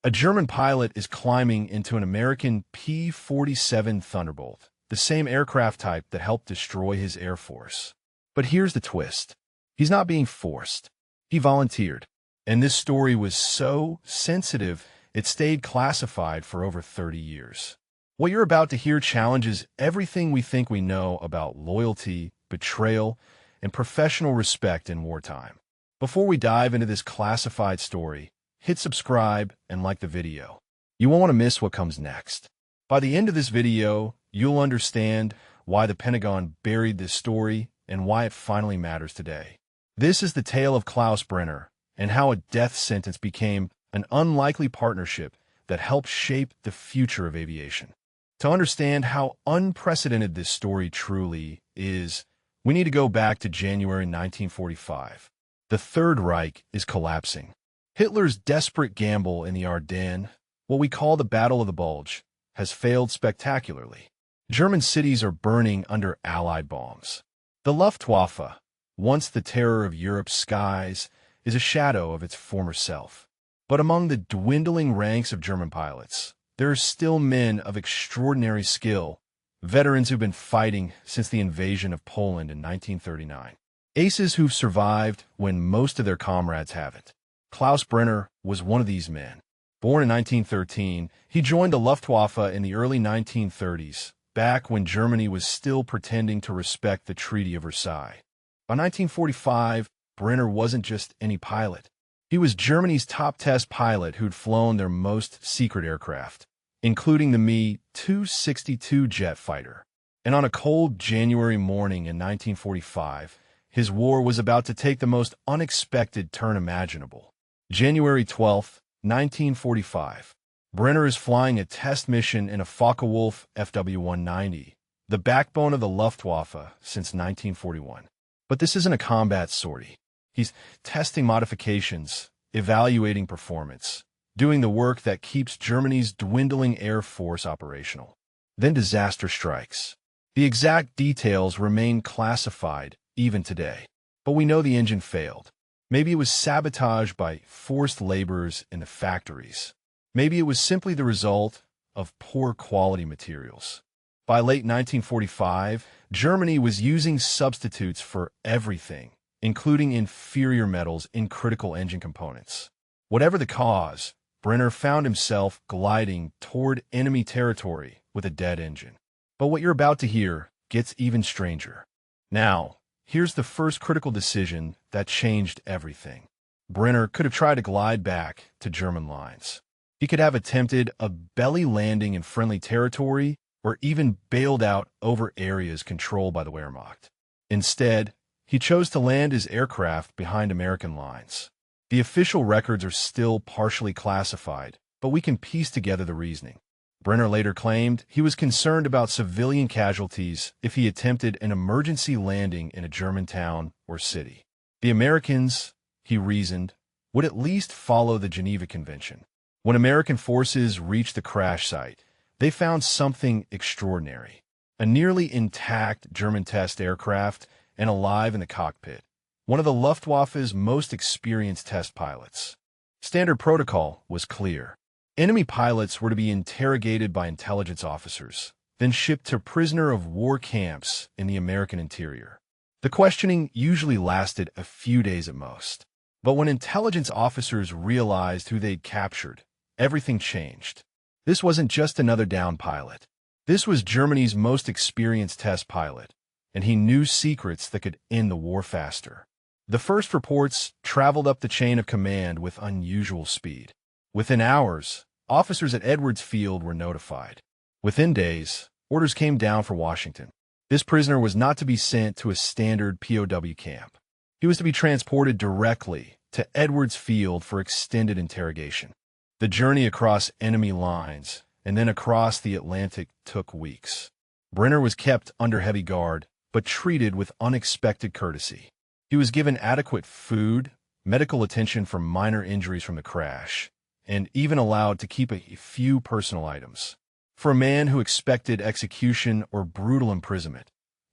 A German pilot is climbing into an American P-47 Thunderbolt, the same aircraft type that helped destroy his Air Force. But here's the twist. He's not being forced. He volunteered. And this story was so sensitive, it stayed classified for over 30 years. What you're about to hear challenges everything we think we know about loyalty, betrayal, and professional respect in wartime. Before we dive into this classified story, hit subscribe and like the video. You won't want to miss what comes next. By the end of this video, you'll understand why the Pentagon buried this story and why it finally matters today. This is the tale of Klaus Brenner and how a death sentence became an unlikely partnership that helped shape the future of aviation. To understand how unprecedented this story truly is, we need to go back to January 1945. The Third Reich is collapsing. Hitler's desperate gamble in the Ardennes, what we call the Battle of the Bulge, has failed spectacularly. German cities are burning under Allied bombs. The Luftwaffe, once the terror of Europe's skies, is a shadow of its former self. But among the dwindling ranks of German pilots, there are still men of extraordinary skill, veterans who've been fighting since the invasion of Poland in 1939. Aces who've survived when most of their comrades haven't. Klaus Brenner was one of these men. Born in 1913, he joined the Luftwaffe in the early 1930s, back when Germany was still pretending to respect the Treaty of Versailles. By 1945, Brenner wasn't just any pilot. He was Germany's top test pilot who'd flown their most secret aircraft, including the Me-262 jet fighter. And on a cold January morning in 1945, his war was about to take the most unexpected turn imaginable. January 12, 1945. Brenner is flying a test mission in a Focke-Wulf FW-190, the backbone of the Luftwaffe since 1941. But this isn't a combat sortie. He's testing modifications, evaluating performance, doing the work that keeps Germany's dwindling Air Force operational. Then disaster strikes. The exact details remain classified even today. But we know the engine failed. Maybe it was sabotaged by forced laborers in the factories. Maybe it was simply the result of poor quality materials. By late 1945, Germany was using substitutes for everything, including inferior metals in critical engine components. Whatever the cause, Brenner found himself gliding toward enemy territory with a dead engine. But what you're about to hear gets even stranger. Now, here's the first critical decision that changed everything. Brenner could have tried to glide back to German lines. He could have attempted a belly landing in friendly territory or even bailed out over areas controlled by the Wehrmacht. Instead, he chose to land his aircraft behind American lines. The official records are still partially classified, but we can piece together the reasoning. Brenner later claimed he was concerned about civilian casualties if he attempted an emergency landing in a German town or city. The Americans, he reasoned, would at least follow the Geneva Convention. When American forces reached the crash site, they found something extraordinary. A nearly intact German test aircraft and alive in the cockpit. One of the Luftwaffe's most experienced test pilots. Standard protocol was clear. Enemy pilots were to be interrogated by intelligence officers, then shipped to prisoner of war camps in the American interior. The questioning usually lasted a few days at most. But when intelligence officers realized who they'd captured, everything changed. This wasn't just another downed pilot. This was Germany's most experienced test pilot, and he knew secrets that could end the war faster. The first reports traveled up the chain of command with unusual speed. Within hours, officers at Edwards Field were notified. Within days, orders came down for Washington. This prisoner was not to be sent to a standard POW camp. He was to be transported directly to Edwards Field for extended interrogation. The journey across enemy lines and then across the Atlantic took weeks. Brenner was kept under heavy guard, but treated with unexpected courtesy. He was given adequate food, medical attention for minor injuries from the crash, and even allowed to keep a few personal items. For a man who expected execution or brutal imprisonment,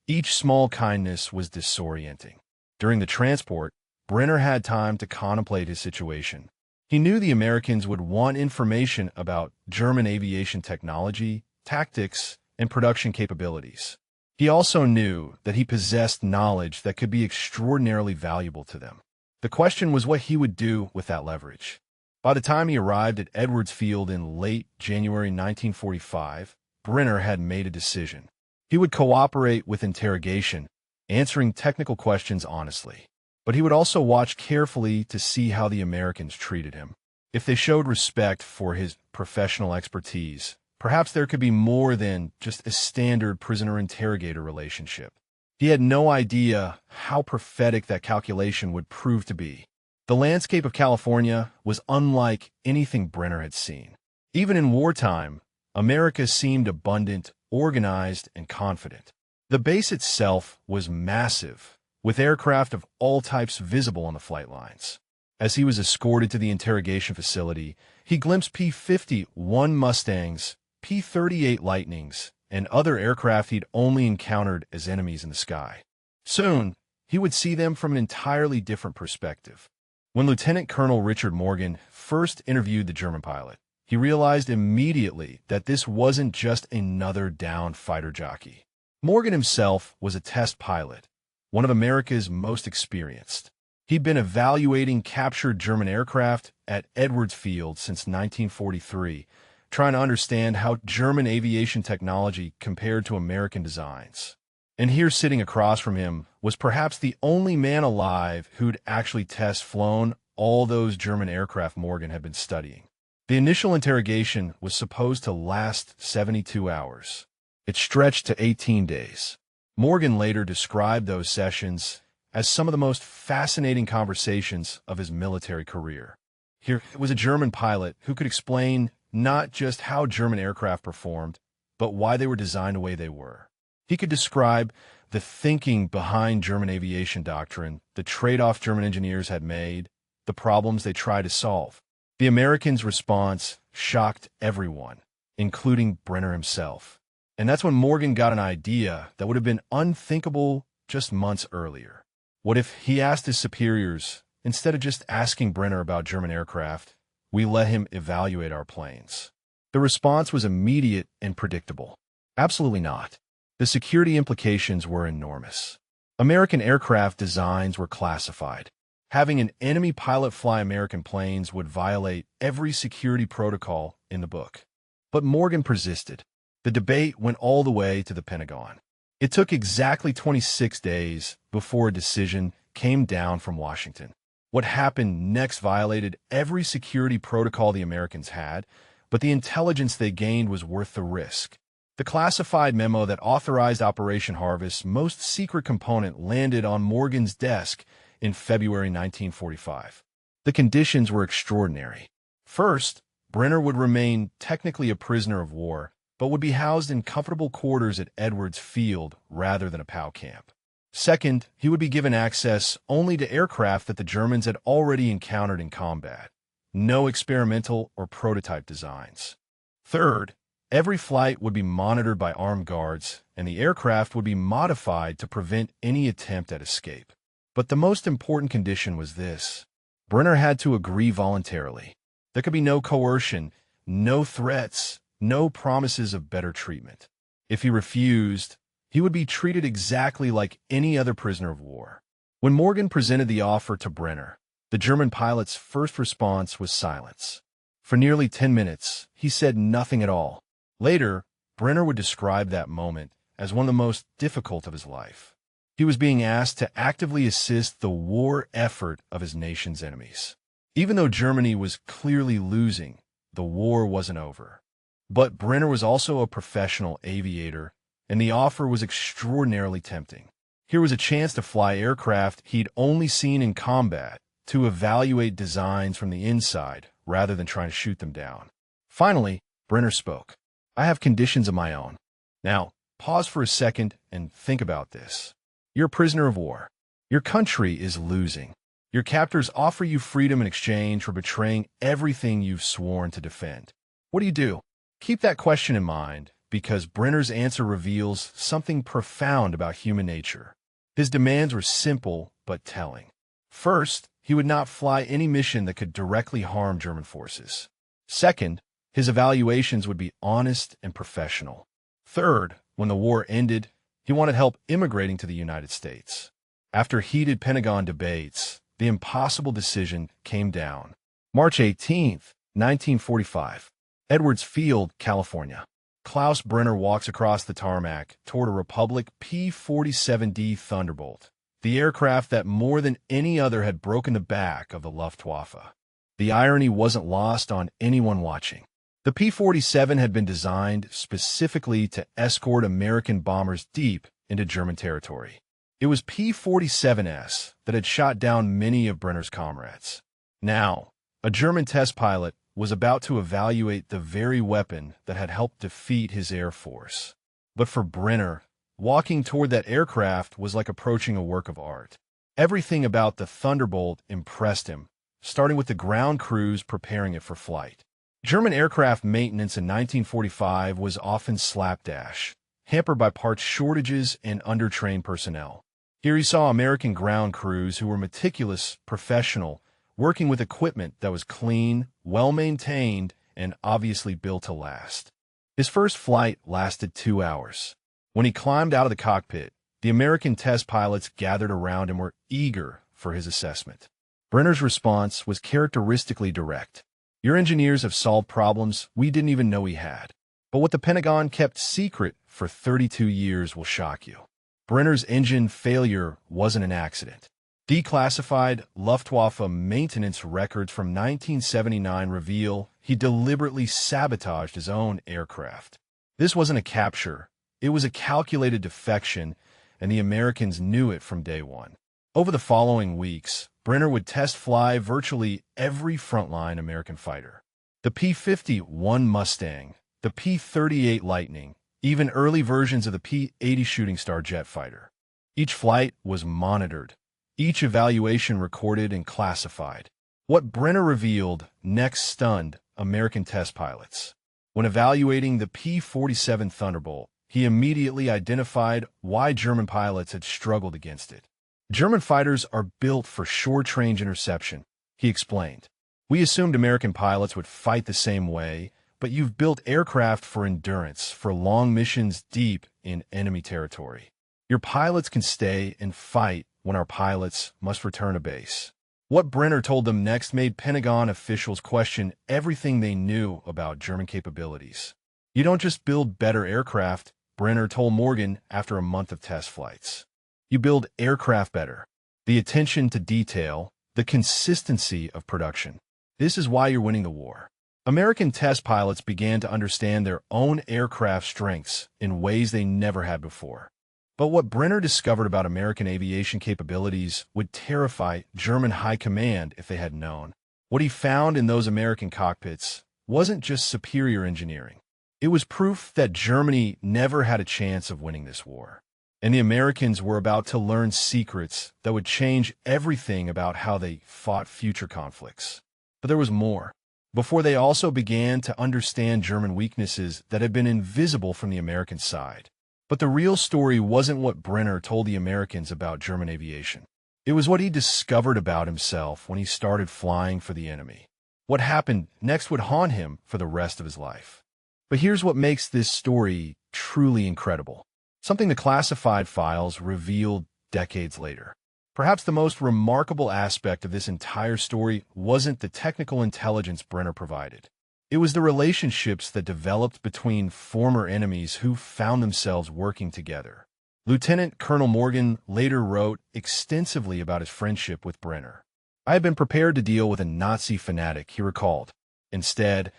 each small kindness was disorienting. During the transport, Brenner had time to contemplate his situation. He knew the Americans would want information about German aviation technology, tactics, and production capabilities. He also knew that he possessed knowledge that could be extraordinarily valuable to them. The question was what he would do with that leverage. By the time he arrived at Edwards Field in late January 1945, Brenner had made a decision. He would cooperate with interrogation, answering technical questions honestly. But he would also watch carefully to see how the Americans treated him. If they showed respect for his professional expertise, perhaps there could be more than just a standard prisoner-interrogator relationship. He had no idea how prophetic that calculation would prove to be. The landscape of California was unlike anything Brenner had seen. Even in wartime, America seemed abundant, organized, and confident. The base itself was massive, with aircraft of all types visible on the flight lines. As he was escorted to the interrogation facility, he glimpsed P-51 Mustangs, P-38 Lightnings, and other aircraft he'd only encountered as enemies in the sky. Soon, he would see them from an entirely different perspective. When Lieutenant Colonel Richard Morgan first interviewed the German pilot, he realized immediately that this wasn't just another downed fighter jockey. Morgan himself was a test pilot, one of America's most experienced. He'd been evaluating captured German aircraft at Edwards Field since 1943, trying to understand how German aviation technology compared to American designs. And here sitting across from him was perhaps the only man alive who'd actually flown all those German aircraft Morgan had been studying. The initial interrogation was supposed to last 72 hours. It stretched to 18 days. Morgan later described those sessions as some of the most fascinating conversations of his military career. Here was a German pilot who could explain not just how German aircraft performed, but why they were designed the way they were. He could describe the thinking behind German aviation doctrine, the trade-off German engineers had made, the problems they tried to solve. The Americans' response shocked everyone, including Brenner himself. And that's when Morgan got an idea that would have been unthinkable just months earlier. What if he asked his superiors, instead of just asking Brenner about German aircraft, we let him evaluate our planes? The response was immediate and predictable. Absolutely not. The security implications were enormous. American aircraft designs were classified. Having an enemy pilot fly American planes would violate every security protocol in the book. But Morgan persisted. The debate went all the way to the Pentagon. It took exactly 26 days before a decision came down from Washington. What happened next violated every security protocol the Americans had, but the intelligence they gained was worth the risk. The classified memo that authorized Operation Harvest's most secret component landed on Morgan's desk in February 1945. The conditions were extraordinary. First, Brenner would remain technically a prisoner of war, but would be housed in comfortable quarters at Edwards Field rather than a POW camp. Second, he would be given access only to aircraft that the Germans had already encountered in combat. No experimental or prototype designs. Third, every flight would be monitored by armed guards, and the aircraft would be modified to prevent any attempt at escape. But the most important condition was this. Brenner had to agree voluntarily. There could be no coercion, no threats, no promises of better treatment. If he refused, he would be treated exactly like any other prisoner of war. When Morgan presented the offer to Brenner, the German pilot's first response was silence. For nearly 10 minutes, he said nothing at all. Later, Brenner would describe that moment as one of the most difficult of his life. He was being asked to actively assist the war effort of his nation's enemies. Even though Germany was clearly losing, the war wasn't over. But Brenner was also a professional aviator, and the offer was extraordinarily tempting. Here was a chance to fly aircraft he'd only seen in combat, to evaluate designs from the inside rather than trying to shoot them down. Finally, Brenner spoke. I have conditions of my own. Now, pause for a second and think about this. You're a prisoner of war. Your country is losing. Your captors offer you freedom in exchange for betraying everything you've sworn to defend. What do you do? Keep that question in mind, because Brenner's answer reveals something profound about human nature. His demands were simple but telling. First, he would not fly any mission that could directly harm German forces. Second, his evaluations would be honest and professional. Third, when the war ended, he wanted help immigrating to the United States. After heated Pentagon debates, the impossible decision came down. March 18, 1945. Edwards Field, California. Klaus Brenner walks across the tarmac toward a Republic P-47D Thunderbolt, the aircraft that more than any other had broken the back of the Luftwaffe. The irony wasn't lost on anyone watching. The P-47 had been designed specifically to escort American bombers deep into German territory. It was P-47S that had shot down many of Brenner's comrades. Now, a German test pilot was about to evaluate the very weapon that had helped defeat his air force. But for Brenner, walking toward that aircraft was like approaching a work of art. Everything about the Thunderbolt impressed him, starting with the ground crews preparing it for flight. German aircraft maintenance in 1945 was often slapdash, hampered by parts shortages and undertrained personnel. Here he saw American ground crews who were meticulous, professional, working with equipment that was clean, well-maintained, and obviously built to last. His first flight lasted 2 hours. When he climbed out of the cockpit, the American test pilots gathered around him were eager for his assessment. Brenner's response was characteristically direct. "Your engineers have solved problems we didn't even know we had. But what the Pentagon kept secret for 32 years will shock you. Brenner's engine failure wasn't an accident. Declassified Luftwaffe maintenance records from 1979 reveal he deliberately sabotaged his own aircraft. This wasn't a capture. It was a calculated defection, and the Americans knew it from day one." Over the following weeks, Brenner would test fly virtually every frontline American fighter. The P-51 Mustang, the P-38 Lightning, even early versions of the P-80 Shooting Star jet fighter. Each flight was monitored, each evaluation recorded and classified. What Brenner revealed next stunned American test pilots. When evaluating the P-47 Thunderbolt, he immediately identified why German pilots had struggled against it. "German fighters are built for short-range interception," he explained. "We assumed American pilots would fight the same way, but you've built aircraft for endurance, for long missions deep in enemy territory. Your pilots can stay and fight when our pilots must return to base." What Brenner told them next made Pentagon officials question everything they knew about German capabilities. "You don't just build better aircraft," Brenner told Morgan after a month of test flights. "You build aircraft better. The attention to detail, the consistency of production. This is why you're winning the war." American test pilots began to understand their own aircraft strengths in ways they never had before. But what Brenner discovered about American aviation capabilities would terrify German high command if they had known. What he found in those American cockpits wasn't just superior engineering. It was proof that Germany never had a chance of winning this war. And the Americans were about to learn secrets that would change everything about how they fought future conflicts. But there was more. Before they also began to understand German weaknesses that had been invisible from the American side. But the real story wasn't what Brenner told the Americans about German aviation. It was what he discovered about himself when he started flying for the enemy. What happened next would haunt him for the rest of his life. But here's what makes this story truly incredible. Something the classified files revealed decades later. Perhaps the most remarkable aspect of this entire story wasn't the technical intelligence Brenner provided. It was the relationships that developed between former enemies who found themselves working together. Lieutenant Colonel Morgan later wrote extensively about his friendship with Brenner. "I had been prepared to deal with a Nazi fanatic," he recalled. "Instead,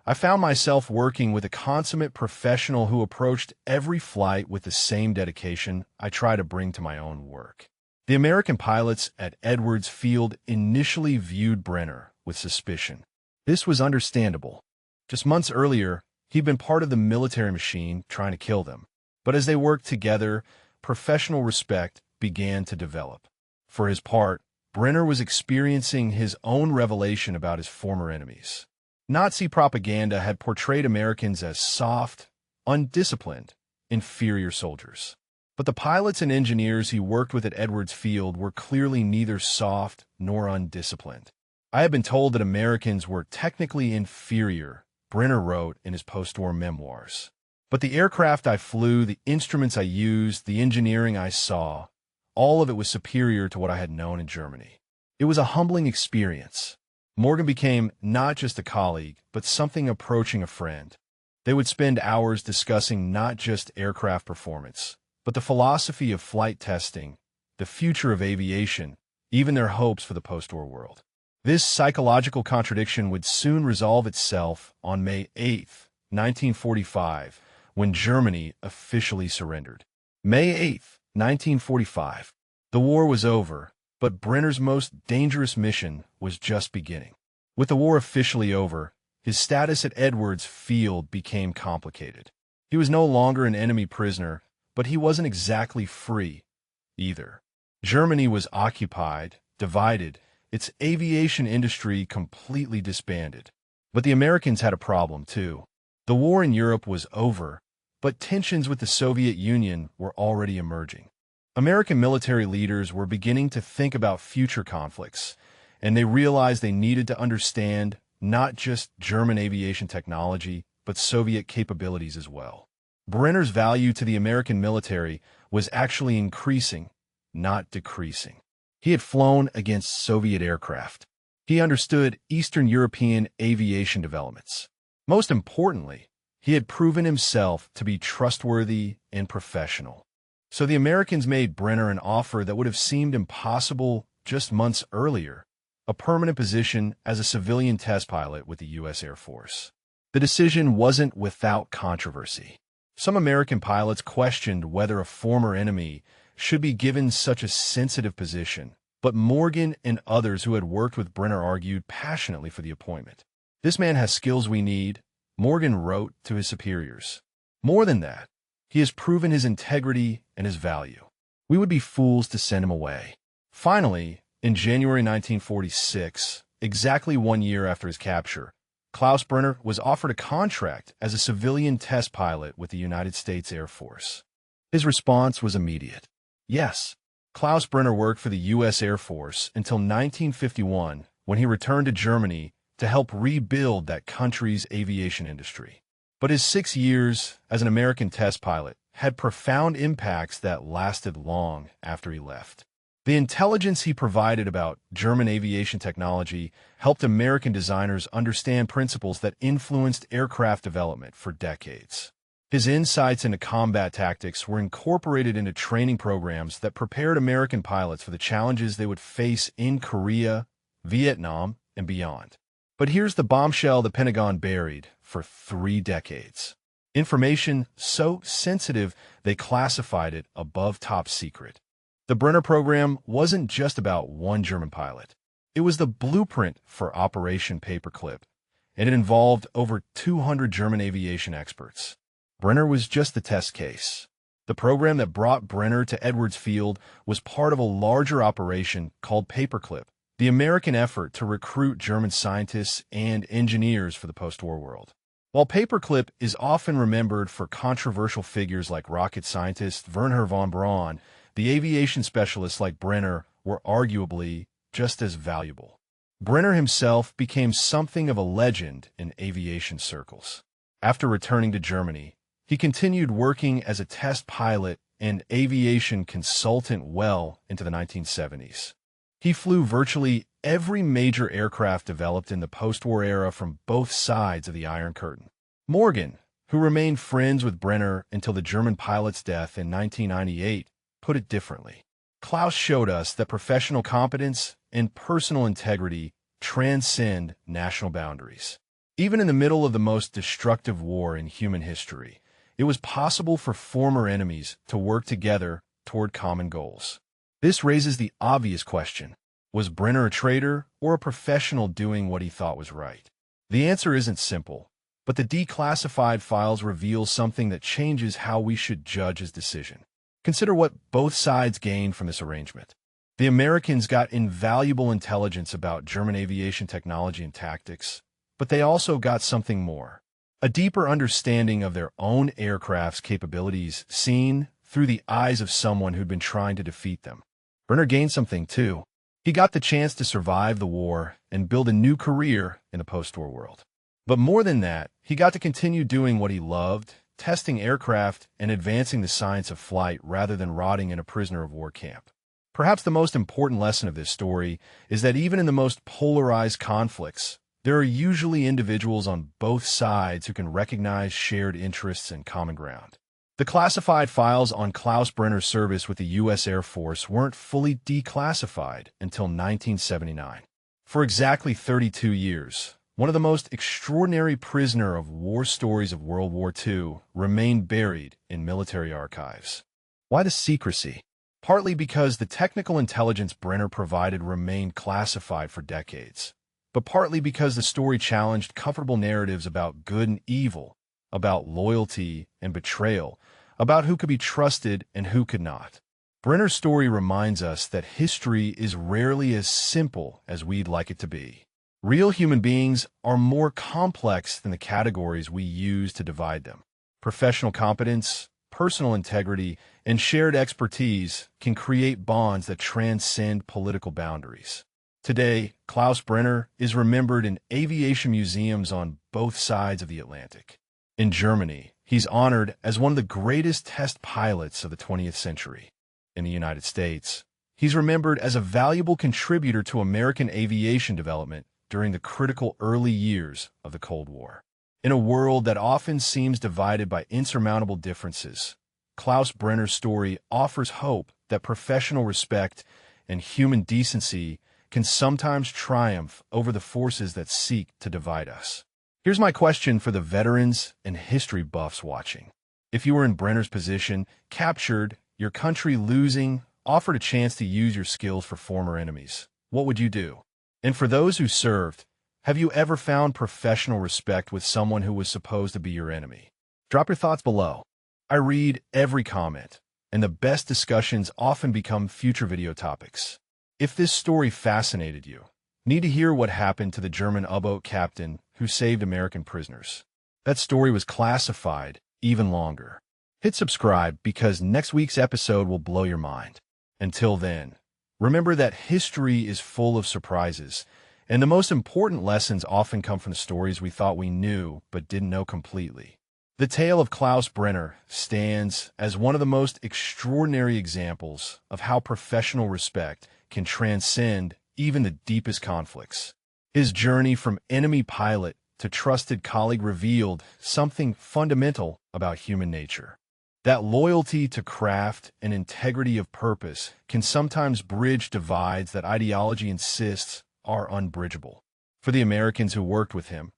I found myself working with a consummate professional who approached every flight with the same dedication I try to bring to my own work." The American pilots at Edwards Field initially viewed Brenner with suspicion. This was understandable. Just months earlier, he'd been part of the military machine trying to kill them. But as they worked together, professional respect began to develop. For his part, Brenner was experiencing his own revelation about his former enemies. Nazi propaganda had portrayed Americans as soft, undisciplined, inferior soldiers. But the pilots and engineers he worked with at Edwards Field were clearly neither soft nor undisciplined. I have been told that Americans were technically inferior, Brenner wrote in his post-war memoirs. But the aircraft I flew, the instruments I used, the engineering I saw, all of it was superior to what I had known in Germany. It was a humbling experience. Morgan became not just a colleague, but something approaching a friend. They would spend hours discussing not just aircraft performance, but the philosophy of flight testing, the future of aviation, even their hopes for the post-war world. This psychological contradiction would soon resolve itself on May 8, 1945, when Germany officially surrendered. May 8, 1945. The war was over, but Brenner's most dangerous mission was just beginning. With the war officially over, his status at Edwards Field became complicated. He was no longer an enemy prisoner, but he wasn't exactly free either. Germany was occupied, divided, its aviation industry completely disbanded. But the Americans had a problem, too. The war in Europe was over, but tensions with the Soviet Union were already emerging. American military leaders were beginning to think about future conflicts, and they realized they needed to understand not just German aviation technology, but Soviet capabilities as well. Brenner's value to the American military was actually increasing, not decreasing. He had flown against Soviet aircraft. He understood Eastern European aviation developments. Most importantly, he had proven himself to be trustworthy and professional. So the Americans made Brenner an offer that would have seemed impossible just months earlier, a permanent position as a civilian test pilot with the U.S. Air Force. The decision wasn't without controversy. Some American pilots questioned whether a former enemy should be given such a sensitive position, but Morgan and others who had worked with Brenner argued passionately for the appointment. "This man has skills we need," Morgan wrote to his superiors. "More than that, he has proven his integrity and his value. We would be fools to send him away." Finally, in January 1946, exactly 1 year after his capture, Klaus Brenner was offered a contract as a civilian test pilot with the United States Air Force. His response was immediate. Yes. Klaus Brenner worked for the U.S. Air Force until 1951, when he returned to Germany to help rebuild that country's aviation industry. But his 6 years as an American test pilot had profound impacts that lasted long after he left. The intelligence he provided about German aviation technology helped American designers understand principles that influenced aircraft development for decades. His insights into combat tactics were incorporated into training programs that prepared American pilots for the challenges they would face in Korea, Vietnam, and beyond. But here's the bombshell the Pentagon buried for 3 decades. Information so sensitive they classified it above top secret. The Brenner program wasn't just about one German pilot. It was the blueprint for Operation Paperclip, and it involved over 200 German aviation experts. Brenner was just the test case. The program that brought Brenner to Edwards Field was part of a larger operation called Paperclip, the American effort to recruit German scientists and engineers for the post-war world. While Paperclip is often remembered for controversial figures like rocket scientist Wernher von Braun, the aviation specialists like Brenner were arguably just as valuable. Brenner himself became something of a legend in aviation circles. After returning to Germany, he continued working as a test pilot and aviation consultant well into the 1970s. He flew virtually every major aircraft developed in the post-war era from both sides of the Iron Curtain. Morgan, who remained friends with Brenner until the German pilot's death in 1998, put it differently. Klaus showed us that professional competence and personal integrity transcend national boundaries. Even in the middle of the most destructive war in human history, it was possible for former enemies to work together toward common goals. This raises the obvious question: was Brenner a traitor or a professional doing what he thought was right? The answer isn't simple, but the declassified files reveal something that changes how we should judge his decision. Consider what both sides gained from this arrangement. The Americans got invaluable intelligence about German aviation technology and tactics, but they also got something more: a deeper understanding of their own aircraft's capabilities seen through the eyes of someone who'd been trying to defeat them. Brenner gained something, too. He got the chance to survive the war and build a new career in the post-war world. But more than that, he got to continue doing what he loved, testing aircraft and advancing the science of flight rather than rotting in a prisoner of war camp. Perhaps the most important lesson of this story is that even in the most polarized conflicts, there are usually individuals on both sides who can recognize shared interests and common ground. The classified files on Klaus Brenner's service with the U.S. Air Force weren't fully declassified until 1979. For exactly 32 years, one of the most extraordinary prisoner of war stories of World War II remained buried in military archives. Why the secrecy? Partly because the technical intelligence Brenner provided remained classified for decades, but partly because the story challenged comfortable narratives about good and evil, about loyalty and betrayal, about who could be trusted and who could not. Brenner's story reminds us that history is rarely as simple as we'd like it to be. Real human beings are more complex than the categories we use to divide them. Professional competence, personal integrity, and shared expertise can create bonds that transcend political boundaries. Today, Klaus Brenner is remembered in aviation museums on both sides of the Atlantic. In Germany, he's honored as one of the greatest test pilots of the 20th century. In the United States, he's remembered as a valuable contributor to American aviation development during the critical early years of the Cold War. In a world that often seems divided by insurmountable differences, Klaus Brenner's story offers hope that professional respect and human decency can sometimes triumph over the forces that seek to divide us. Here's my question for the veterans and history buffs watching. If you were in Brenner's position, captured, your country losing, offered a chance to use your skills for former enemies, what would you do? And for those who served, have you ever found professional respect with someone who was supposed to be your enemy? Drop your thoughts below. I read every comment, and the best discussions often become future video topics. If this story fascinated you, need to hear what happened to the German U-boat captain who saved American prisoners. That story was classified even longer. Hit subscribe because next week's episode will blow your mind. Until then, remember that history is full of surprises, and the most important lessons often come from the stories we thought we knew but didn't know completely. The tale of Klaus Brenner stands as one of the most extraordinary examples of how professional respect can transcend even the deepest conflicts. His journey from enemy pilot to trusted colleague revealed something fundamental about human nature. That loyalty to craft and integrity of purpose can sometimes bridge divides that ideology insists are unbridgeable. For the Americans who worked with him,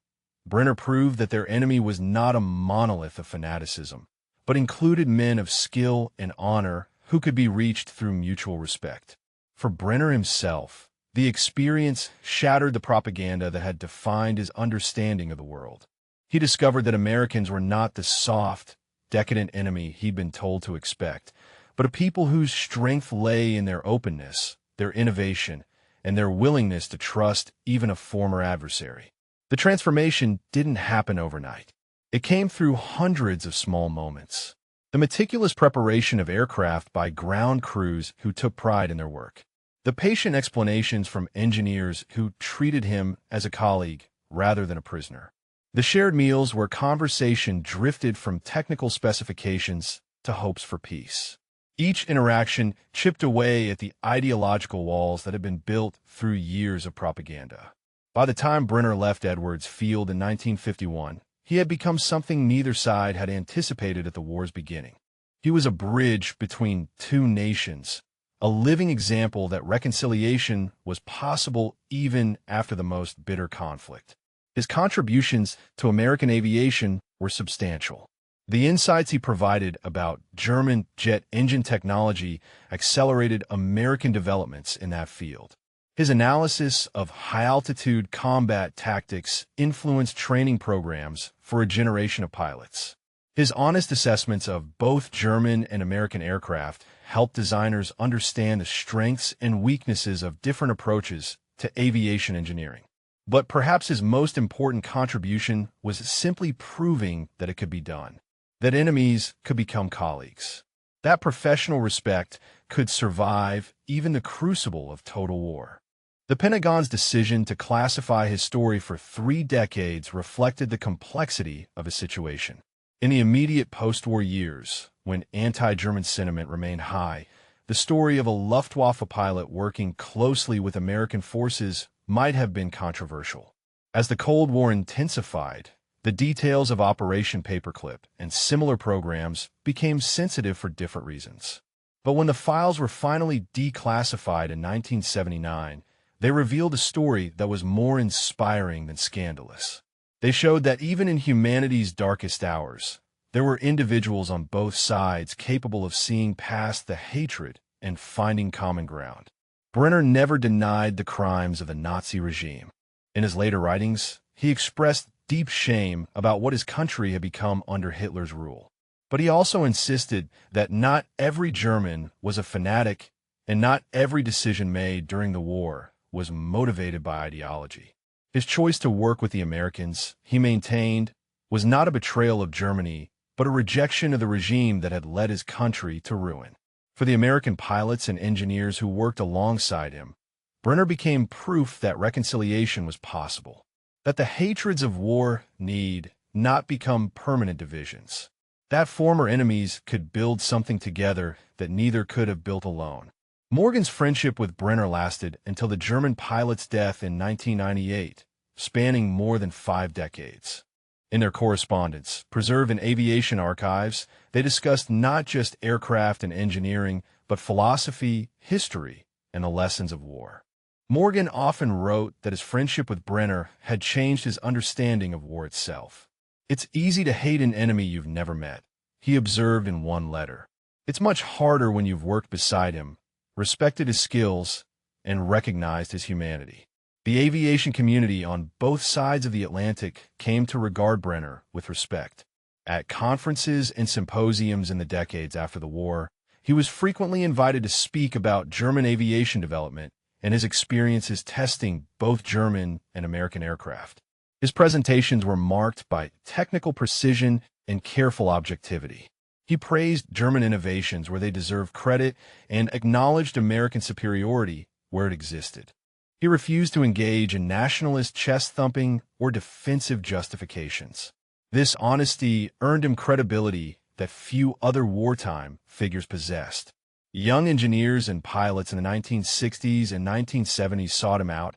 Brenner proved that their enemy was not a monolith of fanaticism, but included men of skill and honor who could be reached through mutual respect. For Brenner himself, the experience shattered the propaganda that had defined his understanding of the world. He discovered that Americans were not the soft, decadent enemy he'd been told to expect, but a people whose strength lay in their openness, their innovation, and their willingness to trust even a former adversary. The transformation didn't happen overnight. It came through hundreds of small moments. The meticulous preparation of aircraft by ground crews who took pride in their work. The patient explanations from engineers who treated him as a colleague rather than a prisoner. The shared meals where conversation drifted from technical specifications to hopes for peace. Each interaction chipped away at the ideological walls that had been built through years of propaganda. By the time Brenner left Edwards Field in 1951, he had become something neither side had anticipated at the war's beginning. He was a bridge between two nations, a living example that reconciliation was possible even after the most bitter conflict. His contributions to American aviation were substantial. The insights he provided about German jet engine technology accelerated American developments in that field. His analysis of high-altitude combat tactics influenced training programs for a generation of pilots. His honest assessments of both German and American aircraft helped designers understand the strengths and weaknesses of different approaches to aviation engineering. But perhaps his most important contribution was simply proving that it could be done, that enemies could become colleagues. That professional respect could survive even the crucible of total war. The Pentagon's decision to classify his story for 3 decades reflected the complexity of his situation. In the immediate post-war years, when anti-German sentiment remained high, the story of a Luftwaffe pilot working closely with American forces might have been controversial. As the Cold War intensified, the details of Operation Paperclip and similar programs became sensitive for different reasons. But when the files were finally declassified in 1979, they revealed a story that was more inspiring than scandalous. They showed that even in humanity's darkest hours, there were individuals on both sides capable of seeing past the hatred and finding common ground. Brenner never denied the crimes of the Nazi regime. In his later writings, he expressed deep shame about what his country had become under Hitler's rule. But he also insisted that not every German was a fanatic and not every decision made during the war was motivated by ideology. His choice to work with the Americans, he maintained, was not a betrayal of Germany, but a rejection of the regime that had led his country to ruin. For the American pilots and engineers who worked alongside him, Brenner became proof that reconciliation was possible, that the hatreds of war need not become permanent divisions, that former enemies could build something together that neither could have built alone. Morgan's friendship with Brenner lasted until the German pilot's death in 1998, spanning more than 5 decades. In their correspondence, preserved in aviation archives, they discussed not just aircraft and engineering, but philosophy, history, and the lessons of war. Morgan often wrote that his friendship with Brenner had changed his understanding of war itself. "It's easy to hate an enemy you've never met," he observed in one letter. "It's much harder when you've worked beside him, respected his skills, and recognized his humanity." The aviation community on both sides of the Atlantic came to regard Brenner with respect. At conferences and symposiums in the decades after the war, he was frequently invited to speak about German aviation development and his experiences testing both German and American aircraft. His presentations were marked by technical precision and careful objectivity. He praised German innovations where they deserved credit and acknowledged American superiority where it existed. He refused to engage in nationalist chest-thumping or defensive justifications. This honesty earned him credibility that few other wartime figures possessed. Young engineers and pilots in the 1960s and 1970s sought him out,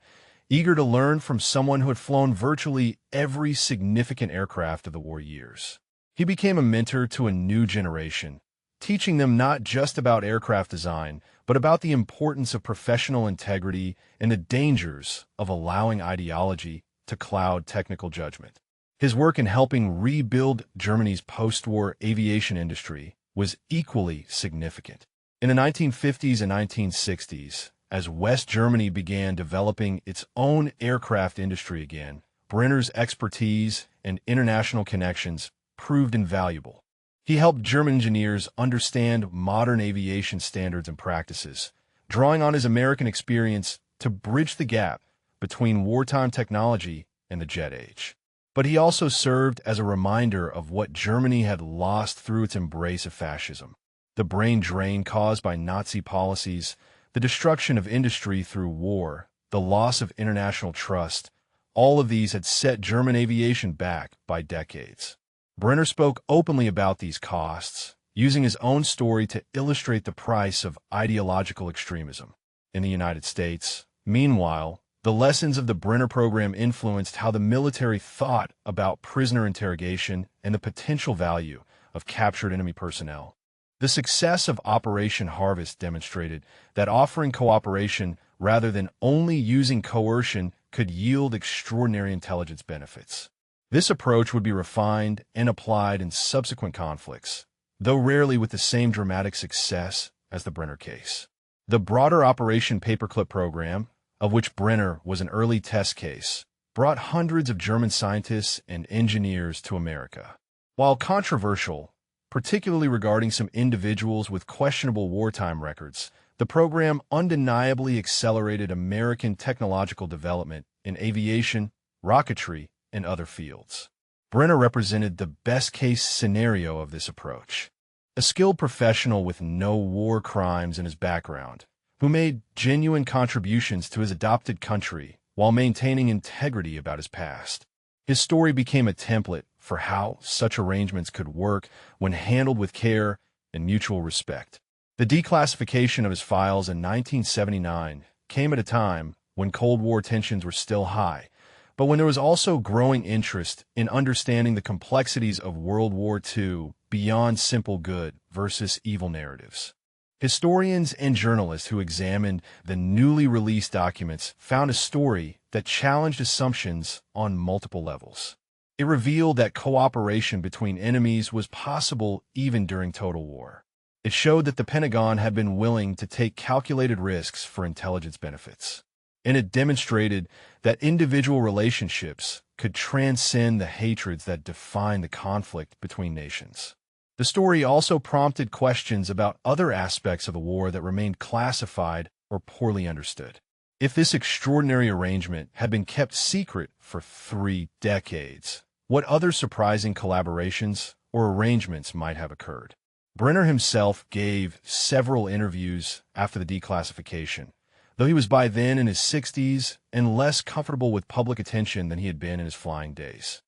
eager to learn from someone who had flown virtually every significant aircraft of the war years. He became a mentor to a new generation, teaching them not just about aircraft design, but about the importance of professional integrity and the dangers of allowing ideology to cloud technical judgment. His work in helping rebuild Germany's post-war aviation industry was equally significant. In the 1950s and 1960s, as West Germany began developing its own aircraft industry again, Brenner's expertise and international connections proved invaluable. He helped German engineers understand modern aviation standards and practices, drawing on his American experience to bridge the gap between wartime technology and the jet age. But he also served as a reminder of what Germany had lost through its embrace of fascism. The brain drain caused by Nazi policies, the destruction of industry through war, the loss of international trust, all of these had set German aviation back by decades. Brenner spoke openly about these costs, using his own story to illustrate the price of ideological extremism. In the United States, meanwhile, the lessons of the Brenner program influenced how the military thought about prisoner interrogation and the potential value of captured enemy personnel. The success of Operation Harvest demonstrated that offering cooperation rather than only using coercion could yield extraordinary intelligence benefits. This approach would be refined and applied in subsequent conflicts, though rarely with the same dramatic success as the Brenner case. The broader Operation Paperclip program, of which Brenner was an early test case, brought hundreds of German scientists and engineers to America. While controversial, particularly regarding some individuals with questionable wartime records, the program undeniably accelerated American technological development in aviation, rocketry, and other fields. Brenner represented the best-case scenario of this approach. a skilled professional with no war crimes in his background, who made genuine contributions to his adopted country while maintaining integrity about his past. His story became a template for how such arrangements could work when handled with care and mutual respect. The declassification of his files in 1979 came at a time when Cold War tensions were still high, but when there was also growing interest in understanding the complexities of World War II beyond simple good versus evil narratives. Historians and journalists who examined the newly released documents found a story that challenged assumptions on multiple levels. It revealed that cooperation between enemies was possible even during total war. It showed that the Pentagon had been willing to take calculated risks for intelligence benefits. And it demonstrated that individual relationships could transcend the hatreds that define the conflict between nations. The story also prompted questions about other aspects of the war that remained classified or poorly understood. If this extraordinary arrangement had been kept secret for 3 decades, what other surprising collaborations or arrangements might have occurred? Brenner himself gave several interviews after the declassification, though he was by then in his 60s and less comfortable with public attention than he had been in his flying days.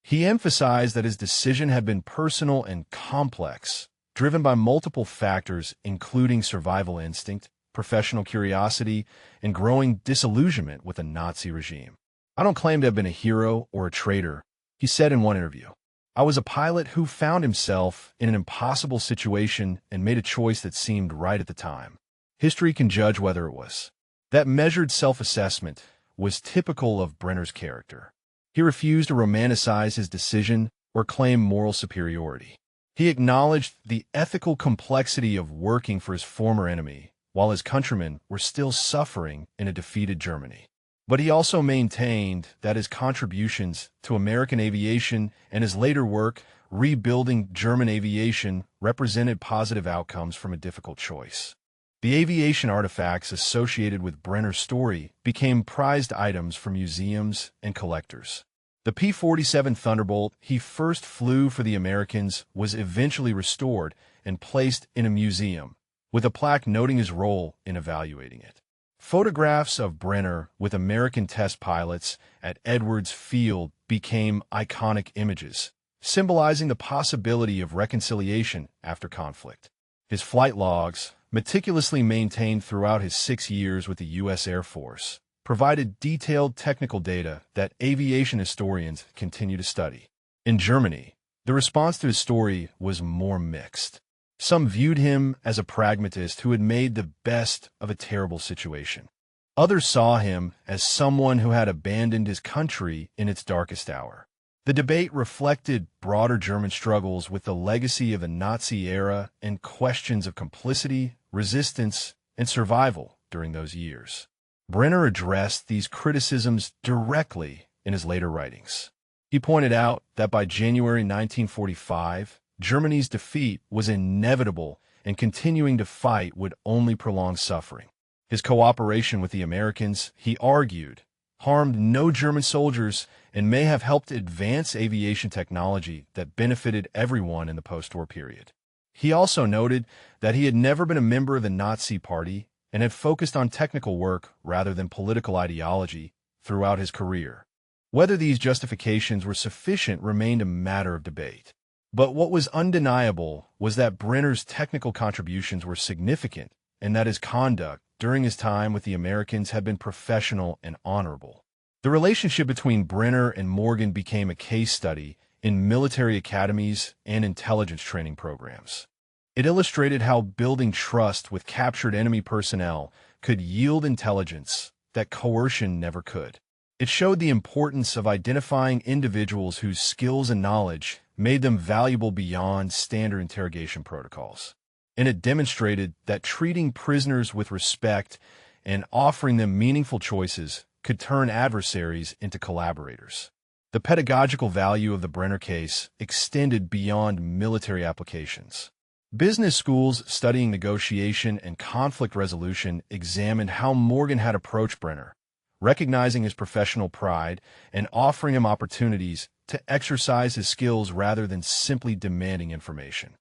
He emphasized that his decision had been personal and complex, driven by multiple factors including survival instinct, professional curiosity, and growing disillusionment with the Nazi regime. "I don't claim to have been a hero or a traitor," he said in one interview. "I was a pilot who found himself in an impossible situation and made a choice that seemed right at the time. History can judge whether it was." That measured self-assessment was typical of Brenner's character. He refused to romanticize his decision or claim moral superiority. He acknowledged the ethical complexity of working for his former enemy, while his countrymen were still suffering in a defeated Germany. But he also maintained that his contributions to American aviation and his later work rebuilding German aviation represented positive outcomes from a difficult choice. The aviation artifacts associated with Brenner's story became prized items for museums and collectors. The P-47 Thunderbolt he first flew for the Americans was eventually restored and placed in a museum, with a plaque noting his role in evaluating it. Photographs of Brenner with American test pilots at Edwards Field became iconic images, symbolizing the possibility of reconciliation after conflict. His flight logs, meticulously maintained throughout his 6 years with the U.S. Air Force, provided detailed technical data that aviation historians continue to study. In Germany, the response to his story was more mixed. Some viewed him as a pragmatist who had made the best of a terrible situation. Others saw him as someone who had abandoned his country in its darkest hour. The debate reflected broader German struggles with the legacy of the Nazi era and questions of complicity, resistance, and survival during those years. Brenner addressed these criticisms directly in his later writings. He pointed out that by January 1945, Germany's defeat was inevitable and continuing to fight would only prolong suffering. His cooperation with the Americans, he argued, harmed no German soldiers and may have helped advance aviation technology that benefited everyone in the post-war period. He also noted that he had never been a member of the Nazi Party and had focused on technical work rather than political ideology throughout his career. Whether these justifications were sufficient remained a matter of debate. But what was undeniable was that Brenner's technical contributions were significant and that his conduct during his time with the Americans had been professional and honorable. The relationship between Brenner and Morgan became a case study in military academies and intelligence training programs. It illustrated how building trust with captured enemy personnel could yield intelligence that coercion never could. It showed the importance of identifying individuals whose skills and knowledge made them valuable beyond standard interrogation protocols. And it demonstrated that treating prisoners with respect and offering them meaningful choices could turn adversaries into collaborators. The pedagogical value of the Brenner case extended beyond military applications. Business schools studying negotiation and conflict resolution examined how Morgan had approached Brenner, recognizing his professional pride and offering him opportunities to exercise his skills rather than simply demanding information.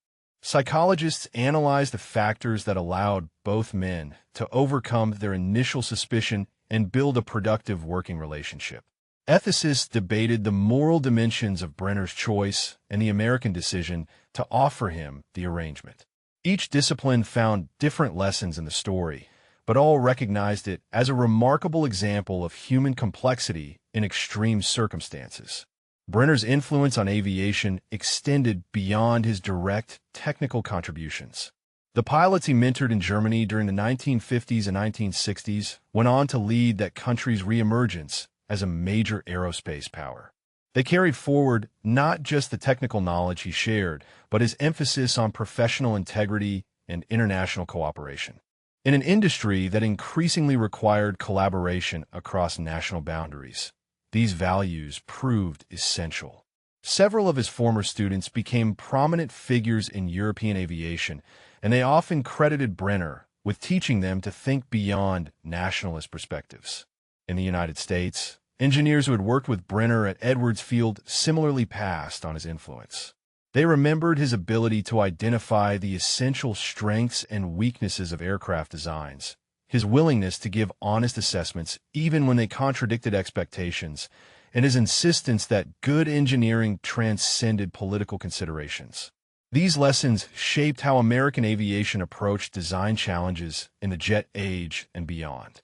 Psychologists analyzed the factors that allowed both men to overcome their initial suspicion and build a productive working relationship. Ethicists debated the moral dimensions of Brenner's choice and the American decision to offer him the arrangement. Each discipline found different lessons in the story, but all recognized it as a remarkable example of human complexity in extreme circumstances. Brenner's influence on aviation extended beyond his direct technical contributions. The pilots he mentored in Germany during the 1950s and 1960s went on to lead that country's reemergence as a major aerospace power. They carried forward not just the technical knowledge he shared, but his emphasis on professional integrity and international cooperation. In an industry that increasingly required collaboration across national boundaries, these values proved essential. Several of his former students became prominent figures in European aviation, and they often credited Brenner with teaching them to think beyond nationalist perspectives. In the United States, engineers who had worked with Brenner at Edwards Field similarly passed on his influence. They remembered his ability to identify the essential strengths and weaknesses of aircraft designs, his willingness to give honest assessments even when they contradicted expectations, and his insistence that good engineering transcended political considerations. These lessons shaped how American aviation approached design challenges in the jet age and beyond.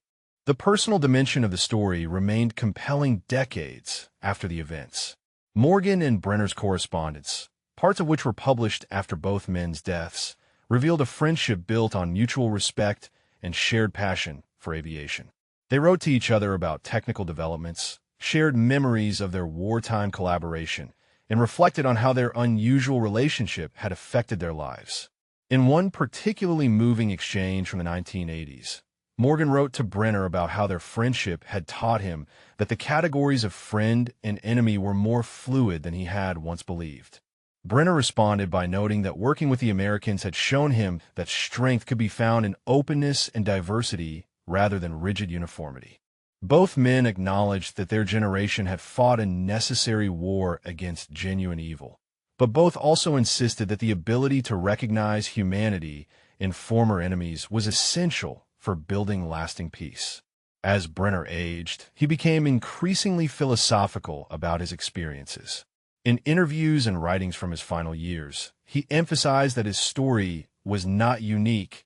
The personal dimension of the story remained compelling decades after the events. Morgan and Brenner's correspondence, parts of which were published after both men's deaths, revealed a friendship built on mutual respect and shared passion for aviation. They wrote to each other about technical developments, shared memories of their wartime collaboration, and reflected on how their unusual relationship had affected their lives. In one particularly moving exchange from the 1980s, Morgan wrote to Brenner about how their friendship had taught him that the categories of friend and enemy were more fluid than he had once believed. Brenner responded by noting that working with the Americans had shown him that strength could be found in openness and diversity rather than rigid uniformity. Both men acknowledged that their generation had fought a necessary war against genuine evil, but both also insisted that the ability to recognize humanity in former enemies was essential for building lasting peace. As Brenner aged, he became increasingly philosophical about his experiences. In interviews and writings from his final years, he emphasized that his story was not unique,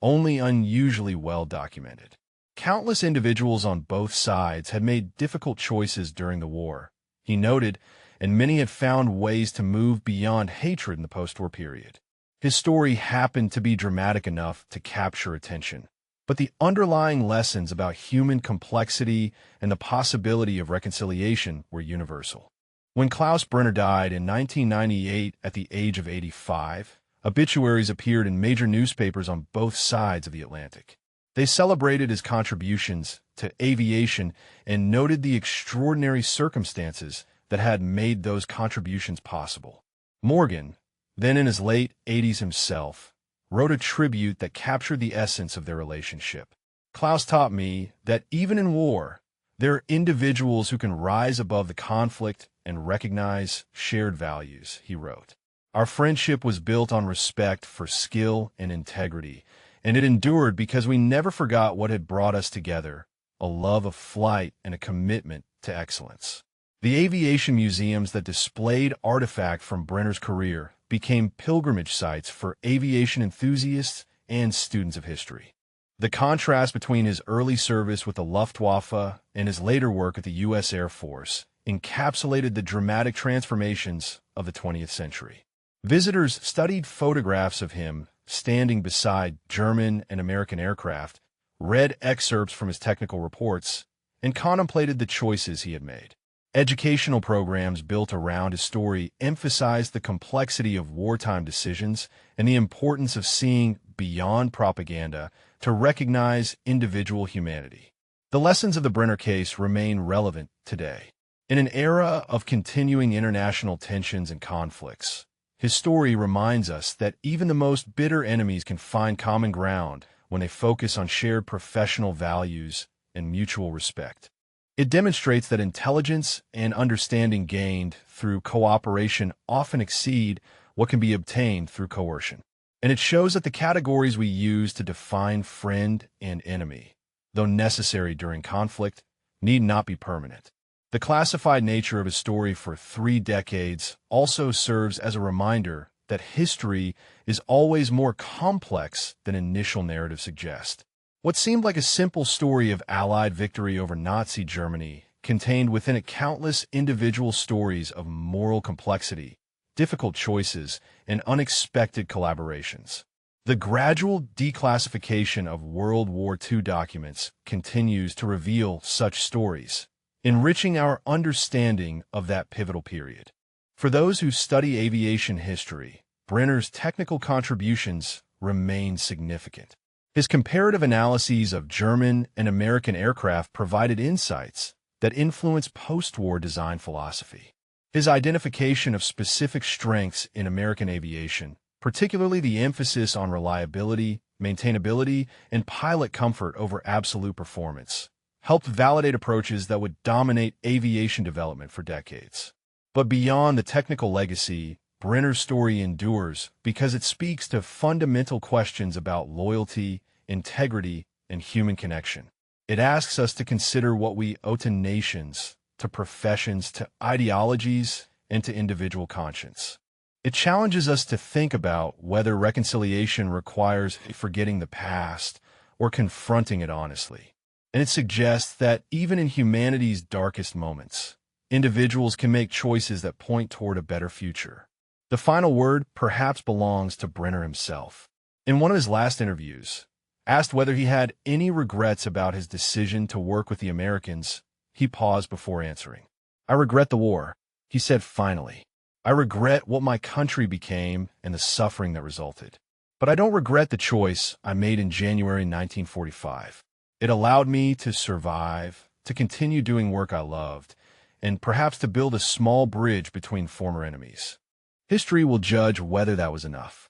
only unusually well documented. Countless individuals on both sides had made difficult choices during the war, he noted, and many had found ways to move beyond hatred in the post-war period. His story happened to be dramatic enough to capture attention, but the underlying lessons about human complexity and the possibility of reconciliation were universal. When Klaus Brenner died in 1998 at the age of 85, obituaries appeared in major newspapers on both sides of the Atlantic. They celebrated his contributions to aviation and noted the extraordinary circumstances that had made those contributions possible. Morgan, then in his late 80s himself, wrote a tribute that captured the essence of their relationship. Klaus taught me that even in war, there are individuals who can rise above the conflict and recognize shared values, he wrote. Our friendship was built on respect for skill and integrity, and it endured because we never forgot what had brought us together, a love of flight and a commitment to excellence. The aviation museums that displayed artifacts from Brenner's career became pilgrimage sites for aviation enthusiasts and students of history. The contrast between his early service with the Luftwaffe and his later work at the U.S. Air Force encapsulated the dramatic transformations of the 20th century. Visitors studied photographs of him standing beside German and American aircraft, read excerpts from his technical reports, and contemplated the choices he had made. Educational programs built around his story emphasized the complexity of wartime decisions and the importance of seeing beyond propaganda to recognize individual humanity. The lessons of the Brenner case remain relevant today. In an era of continuing international tensions and conflicts, his story reminds us that even the most bitter enemies can find common ground when they focus on shared professional values and mutual respect. It demonstrates that intelligence and understanding gained through cooperation often exceed what can be obtained through coercion. And it shows that the categories we use to define friend and enemy, though necessary during conflict, need not be permanent. The classified nature of his story for 3 decades also serves as a reminder that history is always more complex than initial narratives suggest. What seemed like a simple story of Allied victory over Nazi Germany contained within it countless individual stories of moral complexity, difficult choices, and unexpected collaborations. The gradual declassification of World War II documents continues to reveal such stories, enriching our understanding of that pivotal period. For those who study aviation history, Brenner's technical contributions remain significant. His comparative analyses of German and American aircraft provided insights that influenced post-war design philosophy. His identification of specific strengths in American aviation, particularly the emphasis on reliability, maintainability, and pilot comfort over absolute performance, helped validate approaches that would dominate aviation development for decades. But beyond the technical legacy, Brenner's story endures because it speaks to fundamental questions about loyalty, integrity, and human connection. It asks us to consider what we owe to nations, to professions, to ideologies, and to individual conscience. It challenges us to think about whether reconciliation requires forgetting the past or confronting it honestly. And it suggests that even in humanity's darkest moments, individuals can make choices that point toward a better future. The final word perhaps belongs to Brenner himself. In one of his last interviews, asked whether he had any regrets about his decision to work with the Americans, he paused before answering. "I regret the war," he said finally. "I regret what my country became and the suffering that resulted. But I don't regret the choice I made in January 1945. It allowed me to survive, to continue doing work I loved, and perhaps to build a small bridge between former enemies. History will judge whether that was enough."